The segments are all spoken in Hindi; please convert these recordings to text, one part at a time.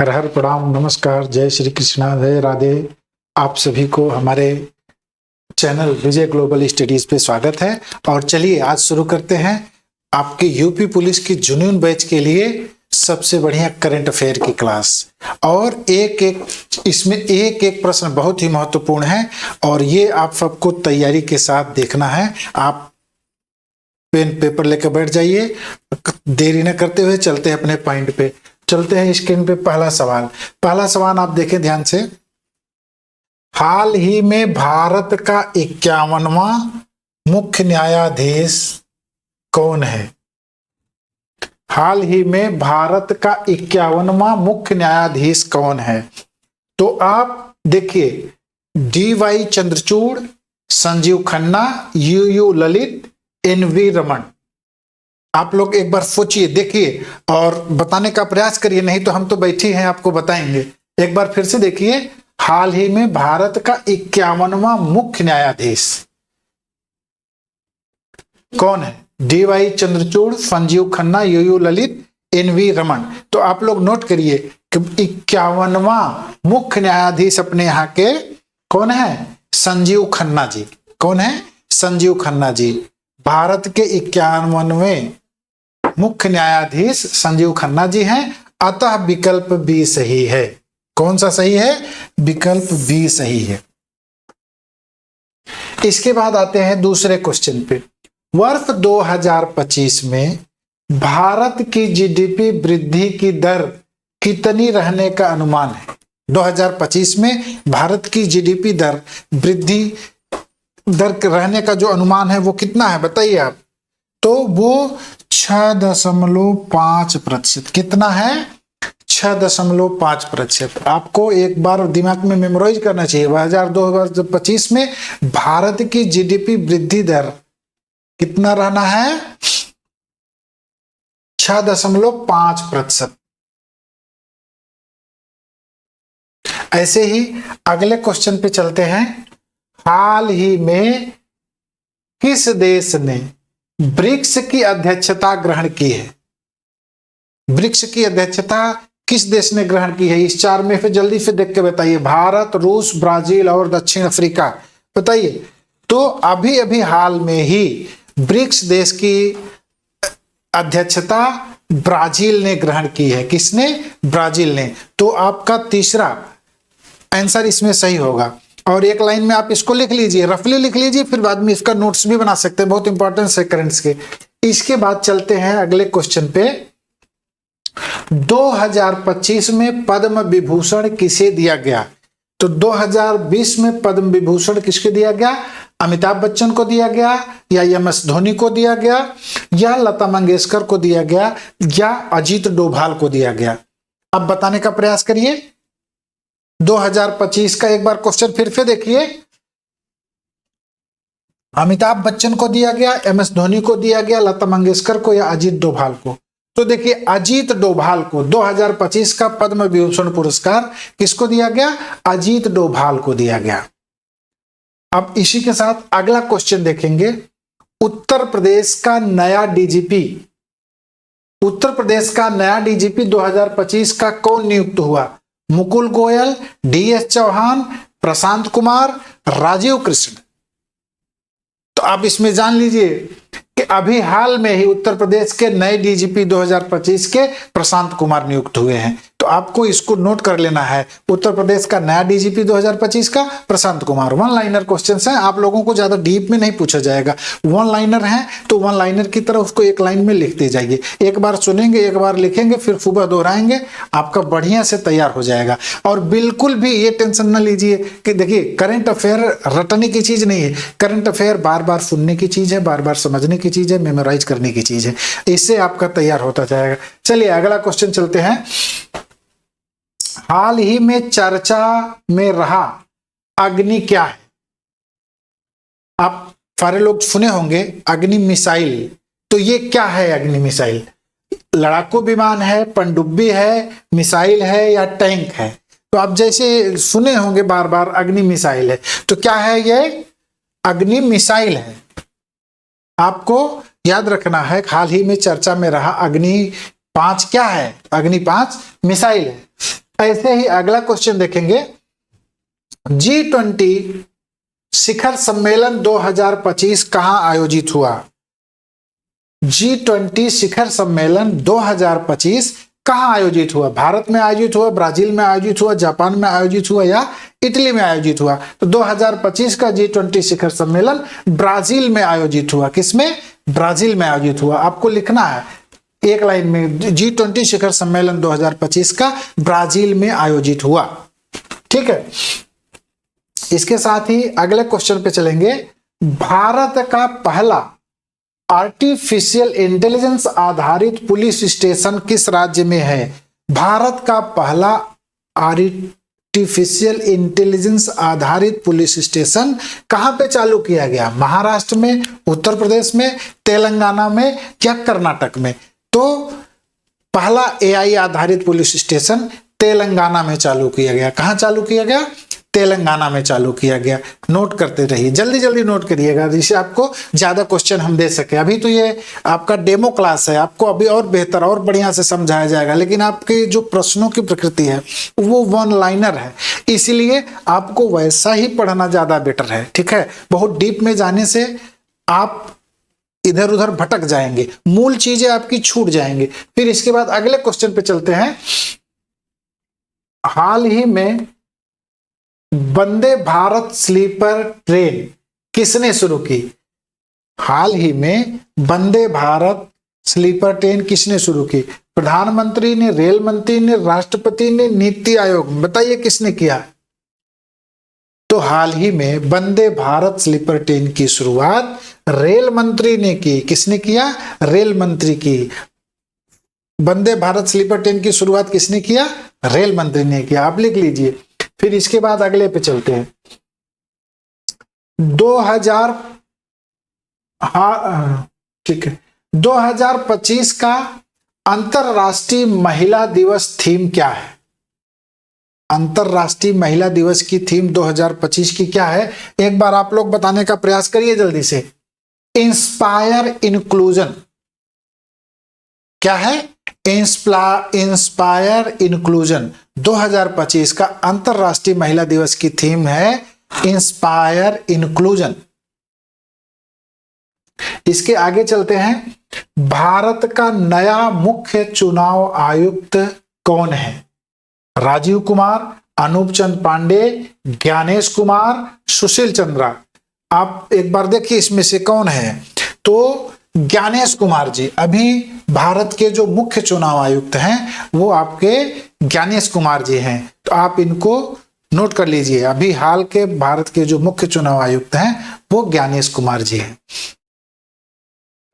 हर हर प्रणाम, नमस्कार, जय श्री कृष्णा, जय राधे। आप सभी को हमारे चैनल विजय ग्लोबल स्टडीज पे स्वागत है। और चलिए आज शुरू करते हैं आपके यूपी पुलिस की जुनून बैच के लिए सबसे बढ़िया करंट अफेयर की क्लास। और इसमें एक एक प्रश्न बहुत ही महत्वपूर्ण है और ये आप सबको तैयारी के साथ देखना है। आप पेन पेपर लेकर बैठ जाइए, देरी न करते हुए चलते हैं अपने पॉइंट पे। चलते हैं स्क्रीन पे। पहला सवाल आप देखें ध्यान से। हाल ही में भारत का 51वां मुख्य न्यायाधीश कौन है? हाल ही में भारत का 51वां मुख्य न्यायाधीश कौन है? तो आप देखिए, DY Chandrachud, Sanjeev Khanna, UU Lalit, NV Raman. आप लोग एक बार सोचिए, देखिए और बताने का प्रयास करिए, नहीं तो हम तो बैठे हैं आपको बताएंगे। एक बार फिर से देखिए, हाल ही में भारत का 51वां मुख्य न्यायाधीश कौन है? DY Chandrachud, Sanjeev Khanna, UU Lalit, NV Raman. तो आप लोग नोट करिए कि 51वां मुख्य न्यायाधीश अपने यहाँ के कौन है? संजीव खन्ना जी। कौन है? संजीव खन्ना जी। भारत के 51वें मुख्य न्यायाधीश संजीव खन्ना जी हैं। अतः विकल्प बी सही है। कौन सा सही है? विकल्प बी सही है। इसके बाद आते हैं दूसरे क्वेश्चन पे। वर्ष 2025 में भारत की जीडीपी वृद्धि की दर कितनी रहने का अनुमान है? 2025 में भारत की जीडीपी दर वृद्धि दर रहने का जो अनुमान है वो कितना है बताइए आप। तो वो 6.5%। कितना है? 6.5%। आपको एक बार दिमाग में मेमोराइज करना चाहिए। 2025 में भारत की जीडीपी वृद्धि दर कितना रहना है? 6.5%। ऐसे ही अगले क्वेश्चन पे चलते हैं। हाल ही में किस देश ने ब्रिक्स की अध्यक्षता ग्रहण की है? ब्रिक्स की अध्यक्षता किस देश ने ग्रहण की है? इस चार में फिर जल्दी से देख के बताइए। भारत, रूस, ब्राजील और दक्षिण अफ्रीका। बताइए। तो अभी अभी हाल में ही ब्रिक्स देश की अध्यक्षता ब्राजील ने ग्रहण की है। किसने? ब्राजील ने। तो आपका तीसरा आंसर इसमें सही होगा। और एक लाइन में आप इसको लिख लीजिए, रफली लिख लीजिए, फिर बाद में इसका नोट्स भी बना सकते हैं। बहुत इंपॉर्टेंट है करंट्स के। इसके बाद चलते हैं अगले क्वेश्चन पे। 2025 में पद्म विभूषण किसे दिया गया? तो 2020 में पद्म विभूषण किसके दिया गया? अमिताभ बच्चन को दिया गया, या MS धोनी को दिया गया, या लता मंगेशकर को दिया गया, या अजीत डोभाल को दिया गया? अब बताने का प्रयास करिए। 2025 का एक बार क्वेश्चन फिर से देखिए। अमिताभ बच्चन को दिया गया, MS धोनी को दिया गया, लता मंगेशकर को, या अजीत डोभाल को? तो देखिए, अजीत डोभाल को 2025 का पद्म विभूषण पुरस्कार किसको दिया गया? अजीत डोभाल को दिया गया। अब इसी के साथ अगला क्वेश्चन देखेंगे। उत्तर प्रदेश का नया DGP 2025 का कौन नियुक्त हुआ? मुकुल गोयल, DS चौहान, प्रशांत कुमार, राजीव कृष्ण। तो आप इसमें जान लीजिए कि अभी हाल में ही उत्तर प्रदेश के नए DGP 2025 के प्रशांत कुमार नियुक्त हुए हैं। तो आपको इसको नोट कर लेना है। उत्तर प्रदेश का नया DGP 2025 का Prashant Kumar. One liner questions हैं, आप लोगों को ज्यादा डीप में नहीं पूछा जाएगा। वन लाइनर है तो वन लाइनर की तरह उसको एक लाइन में लिखते जाइए। एक बार सुनेंगे, एक बार लिखेंगे, फिर सुबह दोहराएंगे, आपका बढ़िया से तैयार हो जाएगा। और बिल्कुल भी ये टेंशन न लीजिए कि देखिए, करंट अफेयर रटने की चीज नहीं है। करंट अफेयर बार बार सुनने की चीज है, बार बार समझने की चीज है, मेमोराइज करने की चीज है। इससे आपका तैयार होता जाएगा। चलिए अगला क्वेश्चन चलते हैं। हाल ही में चर्चा में रहा अग्नि क्या है? आप सारे लोग सुने होंगे अग्नि मिसाइल। तो ये क्या है अग्नि मिसाइल? लड़ाकू विमान है, पनडुब्बी है, मिसाइल है, या टैंक है? तो आप जैसे सुने होंगे बार बार अग्नि मिसाइल है। तो क्या है ये? अग्नि मिसाइल है। आपको याद रखना है। हाल ही में चर्चा में रहा अग्नि 5 क्या है? अग्नि 5 मिसाइल है। ऐसे ही अगला क्वेश्चन देखेंगे, G20 शिखर सम्मेलन 2025 कहां आयोजित हुआ? G20 शिखर सम्मेलन 2025 कहां आयोजित हुआ? भारत में आयोजित हुआ, ब्राजील में आयोजित हुआ, जापान में आयोजित हुआ या इटली में आयोजित हुआ? तो 2025 का G20 शिखर सम्मेलन ब्राजील में आयोजित हुआ। किसमें? ब्राजील में आयोजित हुआ। आपको लिखना है एक लाइन में, G20 शिखर सम्मेलन 2025 का ब्राजील में आयोजित हुआ। ठीक है, इसके साथ ही अगले क्वेश्चन पे चलेंगे। भारत का पहला आर्टिफिशियल इंटेलिजेंस आधारित पुलिस स्टेशन किस राज्य में है? भारत का पहला आर्टिफिशियल इंटेलिजेंस आधारित पुलिस स्टेशन कहां पे चालू किया गया? महाराष्ट्र में, उत्तर प्रदेश में, तेलंगाना में या कर्नाटक में? तो पहला एआई आधारित पुलिस स्टेशन तेलंगाना में चालू किया गया। कहां चालू किया गया? तेलंगाना में चालू किया गया। नोट करते रहिए, जल्दी जल्दी नोट करिएगा, जिससे आपको ज्यादा क्वेश्चन हम दे सके। अभी तो ये आपका डेमो क्लास है, आपको अभी और बेहतर और बढ़िया से समझाया जाएगा, लेकिन आपके जो प्रश्नों की प्रकृति है वो वन लाइनर है, इसीलिए आपको वैसा ही पढ़ना ज्यादा बेटर है। ठीक है, बहुत डीप में जाने से आप इधर उधर भटक जाएंगे, मूल चीजें आपकी छूट जाएंगी। फिर इसके बाद अगले क्वेश्चन पे चलते हैं। हाल ही में वंदे भारत स्लीपर ट्रेन किसने शुरू की? हाल ही में वंदे भारत स्लीपर ट्रेन किसने शुरू की? प्रधानमंत्री ने, रेल मंत्री ने, राष्ट्रपति ने, नीति आयोग? बताइए किसने किया? तो हाल ही में वंदे भारत स्लीपर ट्रेन की शुरुआत रेल मंत्री ने की। किसने किया? रेल मंत्री की। वंदे भारत स्लीपर ट्रेन की शुरुआत किसने किया? रेल मंत्री ने किया। आप लिख लीजिए। फिर इसके बाद अगले पे चलते हैं। 2025 का अंतरराष्ट्रीय महिला दिवस थीम क्या है? अंतरराष्ट्रीय महिला दिवस की थीम 2025 की क्या है? एक बार आप लोग बताने का प्रयास करिए जल्दी से। Inspire inclusion. क्या है? Inspire inclusion. 2025 का अंतरराष्ट्रीय महिला दिवस की थीम है इंस्पायर इंक्लूजन। इसके आगे चलते हैं। भारत का नया मुख्य चुनाव आयुक्त कौन है? राजीव कुमार, अनूप चंद पांडे, ज्ञानेश कुमार, सुशील चंद्रा? आप एक बार देखिए इसमें से कौन है। तो ज्ञानेश कुमार जी अभी भारत के जो मुख्य चुनाव आयुक्त हैं वो आपके ज्ञानेश कुमार जी हैं। तो आप इनको नोट कर लीजिए। अभी हाल के भारत के जो मुख्य चुनाव आयुक्त हैं वो ज्ञानेश कुमार जी हैं।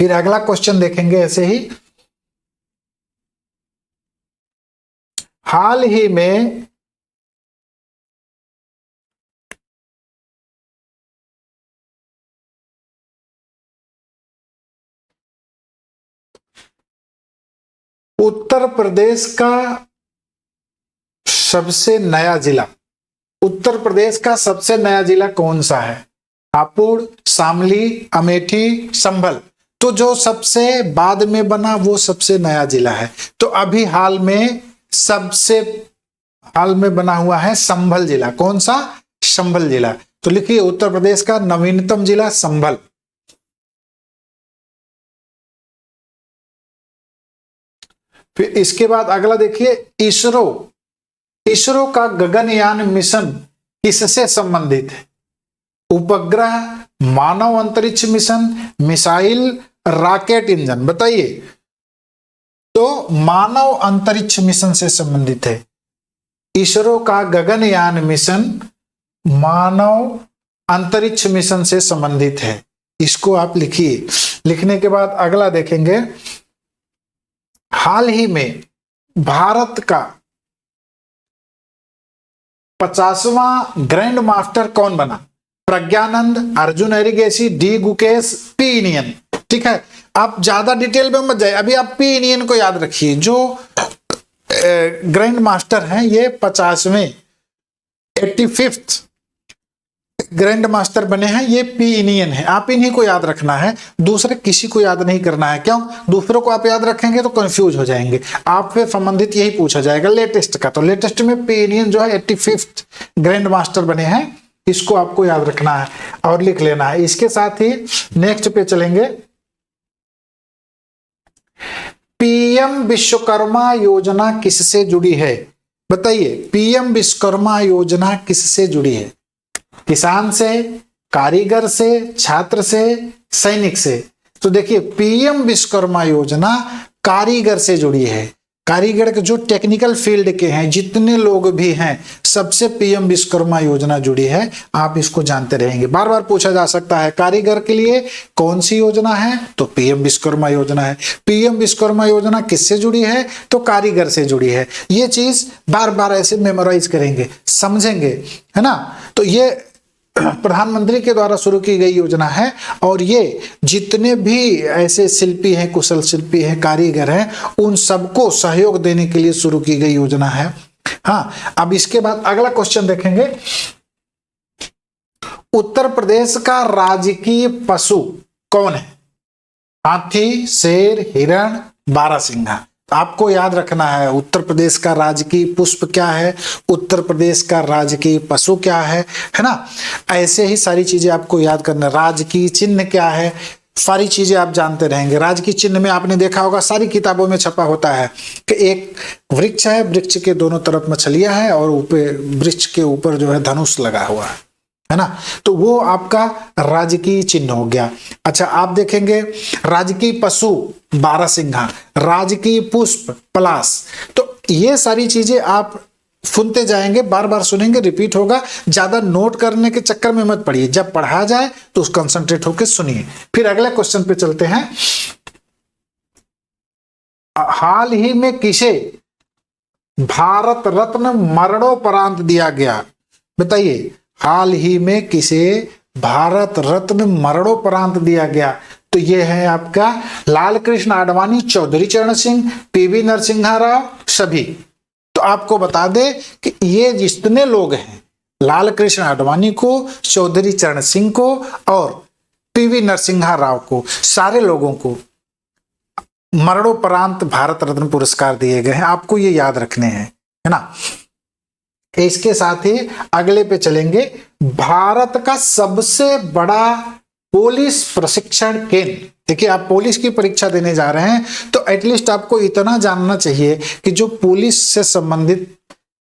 फिर अगला क्वेश्चन देखेंगे ऐसे ही। हाल ही में उत्तर प्रदेश का सबसे नया जिला, उत्तर प्रदेश का सबसे नया जिला कौन सा है? हापुड़, शामली, अमेठी, संभल? तो जो सबसे बाद में बना वो सबसे नया जिला है। तो अभी हाल में सबसे हाल में बना हुआ है संभल जिला। कौन सा? संभल जिला। तो लिखिए उत्तर प्रदेश का नवीनतम जिला संभल। फिर इसके बाद अगला देखिए, इसरो का गगनयान मिशन किससे संबंधित है? उपग्रह, मानव अंतरिक्ष मिशन, मिसाइल, रॉकेट इंजन? बताइए। तो मानव अंतरिक्ष मिशन से संबंधित है। इसरो का गगनयान मिशन मानव अंतरिक्ष मिशन से संबंधित है। इसको आप लिखिए। लिखने के बाद अगला देखेंगे। हाल ही में भारत का 50वां ग्रैंड मास्टर कौन बना? Praggnanandhaa, Arjun Erigaisi, D Gukesh, P Iniyan? ठीक है, आप ज्यादा डिटेल में मत जाइए, अभी आप पी इनियन को याद रखिए। जो ग्रैंड मास्टर हैं ये 85वें ग्रैंड मास्टर बने हैं, ये पी इंडियन है, आप इन्हीं को याद रखना है, दूसरे किसी को याद नहीं करना है। क्यों? दूसरों को आप याद रखेंगे तो कंफ्यूज हो जाएंगे, आपसे संबंधित यही पूछा जाएगा लेटेस्ट का। तो लेटेस्ट में पी इंडियन जो है 85th ग्रैंड मास्टर बने हैं, इसको आपको याद रखना है और लिख लेना है। इसके साथ ही नेक्स्ट पे चलेंगे, पीएम विश्वकर्मा योजना किससे जुड़ी है? बताइए, पीएम विश्वकर्मा योजना किससे जुड़ी है? किसान से, कारीगर से, छात्र से, सैनिक से? तो देखिए, पीएम विश्वकर्मा योजना कारीगर से जुड़ी है। कारीगर के जो टेक्निकल फील्ड के हैं जितने लोग भी हैं, सबसे पीएम विश्वकर्मा योजना जुड़ी है। आप इसको जानते रहेंगे, बार बार पूछा जा सकता है कारीगर के लिए कौन सी योजना है, तो पीएम विश्वकर्मा योजना है। पीएम विश्वकर्मा योजना किससे जुड़ी है? तो कारीगर से जुड़ी है। ये चीज बार बार ऐसे मेमोराइज करेंगे, समझेंगे, है ना। तो ये प्रधानमंत्री के द्वारा शुरू की गई योजना है और ये जितने भी ऐसे शिल्पी हैं, कुशल शिल्पी हैं, कारीगर हैं, उन सबको सहयोग देने के लिए शुरू की गई योजना है। हाँ, अब इसके बाद अगला क्वेश्चन देखेंगे, उत्तर प्रदेश का राजकीय पशु कौन है? हाथी, शेर, हिरण, बारहसिंगा। आपको याद रखना है उत्तर प्रदेश का राजकीय पुष्प क्या है, उत्तर प्रदेश का राजकीय पशु क्या है ना। ऐसे ही सारी चीजें आपको याद करना। राजकीय चिन्ह क्या है, सारी चीजें आप जानते रहेंगे। राजकीय चिन्ह में आपने देखा होगा, सारी किताबों में छपा होता है कि एक वृक्ष है, वृक्ष के दोनों तरफ मछलियां हैं और ऊपर वृक्ष के ऊपर जो है धनुष लगा हुआ है ना। तो वो आपका राजकीय चिन्ह हो गया। अच्छा, आप देखेंगे राजकीय पशु बारहसिंघा, राजकीय पुष्प पलाश। तो ये सारी चीजें आप सुनते जाएंगे, बार बार सुनेंगे, रिपीट होगा। ज्यादा नोट करने के चक्कर में मत पड़िए, जब पढ़ा जाए तो उस कंसंट्रेट होकर सुनिए। फिर अगले क्वेश्चन पे चलते हैं, हाल ही में किसे भारत रत्न मरणोपरांत दिया गया? बताइए, हाल ही में किसे भारत रत्न मरणोपरांत दिया गया? तो ये है आपका लाल कृष्ण आडवाणी, चौधरी चरण सिंह, पीवी नरसिम्हा राव, सभी। तो आपको बता दे कि ये जितने लोग हैं, लाल कृष्ण आडवाणी को, चौधरी चरण सिंह को और पीवी नरसिम्हा राव को, सारे लोगों को मरणोपरांत भारत रत्न पुरस्कार दिए गए हैं। आपको ये याद रखने हैं, है ना। इसके साथ ही अगले पे चलेंगे, भारत का सबसे बड़ा पुलिस प्रशिक्षण केंद्र। देखिए, आप पुलिस की परीक्षा देने जा रहे हैं तो एटलीस्ट आपको इतना जानना चाहिए कि जो पुलिस से संबंधित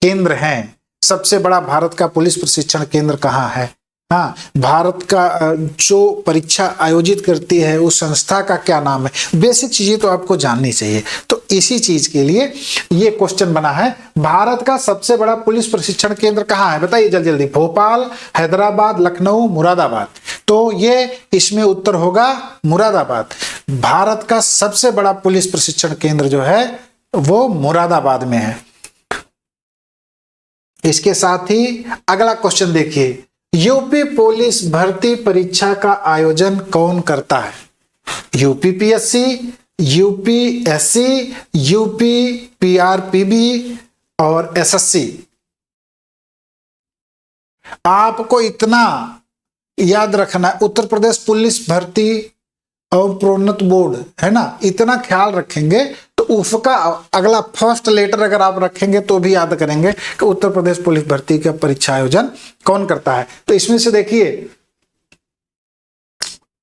केंद्र हैं, सबसे बड़ा भारत का पुलिस प्रशिक्षण केंद्र कहाँ है। हाँ, भारत का जो परीक्षा आयोजित करती है उस संस्था का क्या नाम है। बेसिक चीजें तो आपको जाननी चाहिए। तो इसी चीज के लिए ये क्वेश्चन बना है, भारत का सबसे बड़ा पुलिस प्रशिक्षण केंद्र कहाँ है? बताइए जल्दी जल्दी। भोपाल, हैदराबाद, लखनऊ, मुरादाबाद। तो ये इसमें उत्तर होगा मुरादाबाद। भारत का सबसे बड़ा पुलिस प्रशिक्षण केंद्र जो है वो मुरादाबाद में है। इसके साथ ही अगला क्वेश्चन देखिए, यूपी पुलिस भर्ती परीक्षा का आयोजन कौन करता है? यूपीपीएससी, यूपीएससी, यूपीपीआरपीबी और एसएससी। आपको इतना याद रखना है, उत्तर प्रदेश पुलिस भर्ती और प्रोन्नत बोर्ड है ना, इतना ख्याल रखेंगे तो उसका अगला फर्स्ट लेटर अगर आप रखेंगे तो भी याद करेंगे कि उत्तर प्रदेश पुलिस भर्ती का परीक्षा आयोजन कौन करता है। तो इसमें से देखिए,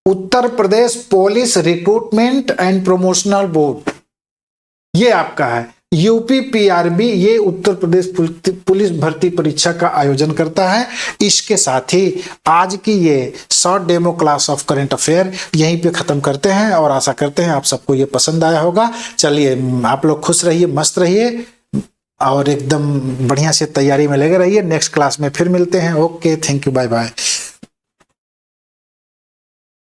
Uttar Pradesh police recruitment and promotional board ये आपका है। यूपीपीआरबी ये उत्तर प्रदेश पुलिस भर्ती परीक्षा का आयोजन करता है। इसके साथ ही आज की ये short demo class of current affair यहीं पे खत्म करते हैं और आशा करते हैं आप सबको ये पसंद आया होगा। चलिए, आप लोग खुश रहिए, मस्त रहिए और एकदम बढ़िया से तैयारी में लगे रहिए। नेक्स्ट क्लास में फिर मिलते हैं। Okay, thank you, bye bye.